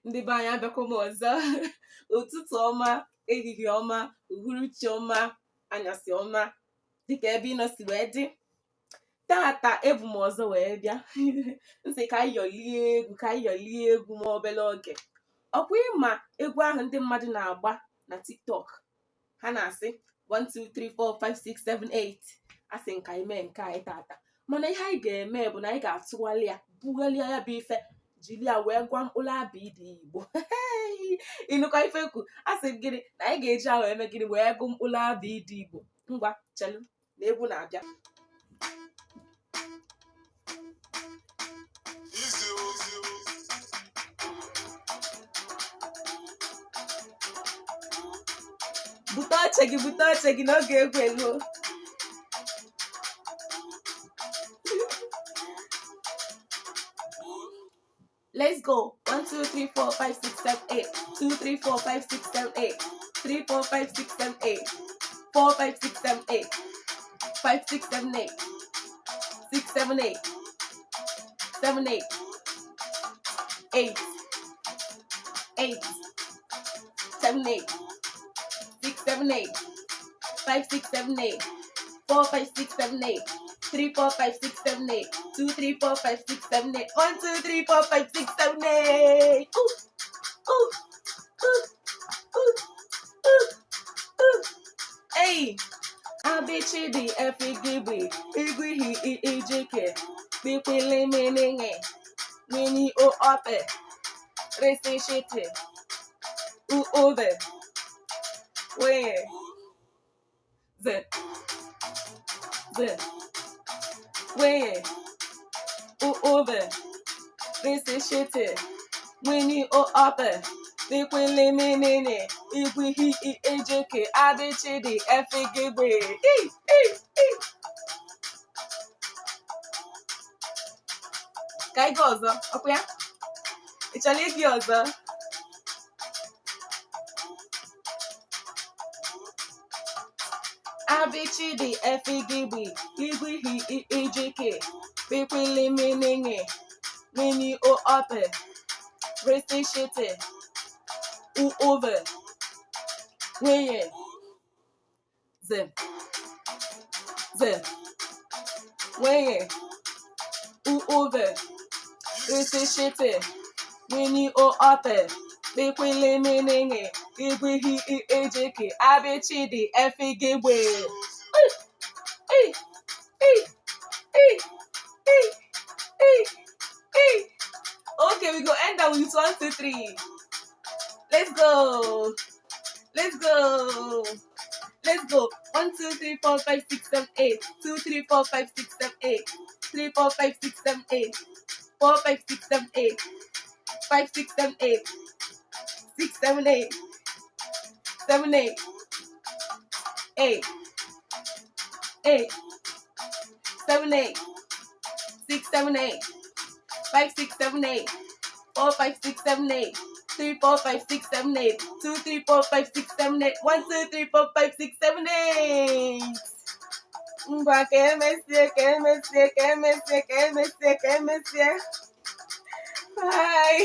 Ndị be anyị abịakwa m ọzọ. Ụtụtụ ọma, ehihie ọma, uhuruchi ọma, anyasị ọma, dịka ebe ịnọ si wee dị. Tata ebu m ọzọ wee bịa nsị ka anyị yọlie egwu ma obere oge. Ọkwa ịma egwu ahụ ndị mmadụ na-agba na TikTok, ha na-asị 1 2 3 4 5 6 7 8, asị nka ime nke anyị tata. Mana ihe anyị ga-eme bụ na anyị ga-atụgharị ya, bugharịa ya bụ ife, jiri ya wee gwa mkpụrụ abụ ịdị Igbo. Ịnụkwa ife kwu, asị gịnị na anyị ga-eji ahụ eme gịnị wee gụ mkpụrụ abụ ịdị Igbo. Ngwa chelu na egwu na-abịa. Bute oche gị n'oge egwu ego. Let's go. 1 2 3 4 5 6 7 8. 2 3 4 5 6 7 8. 3 4 5 6 7 8. 4 5 6 7 8. 5 6 7 8. 6 7 8. 7 8. 8. 8. 7 8. 6 7 8. 5 6 7 8. 4 5 6 7 8. 3 4 5 6 7 8. 2 3 4 5 6 7 8. 1 2 3 4 5 6 7 8. Hey, abichi di efigibri igwihi ijike bikwili meninge mini o ope resi shiti u ove weye ze weye u ove resi shiti mini o ope bikwili menene igwihi ijike abichi di efigibri ka anyị gaa ọzọ, ọkwa ya? Ị chọrọ ịgị ọzọ? Abichi dị efigibri igwihi ijike bikwili meninge mini o ope resi shite u ove weye ze weye u ove resi shite mini o ope bikwili meninge igwihi ijike abichi dị efigibri. Okay, we go end up with 1 2 3. Let's go. 1 2 3 4 5 6 7 8. 2 3 4 5 6 7 8. 3 4 5 6 7 8. 4 5 6 7 8. 5 6 7 8. 6 7 8. 7 8. 8. 8. 7 8. 6 7 8. 5 6 7 8. 4 5 6 7 8. 3 4 5 6 7 8. 2 3 4 5 6 7 8. 1 2 3 4 5 6 7 8. Ngwa ka emesie. Bye.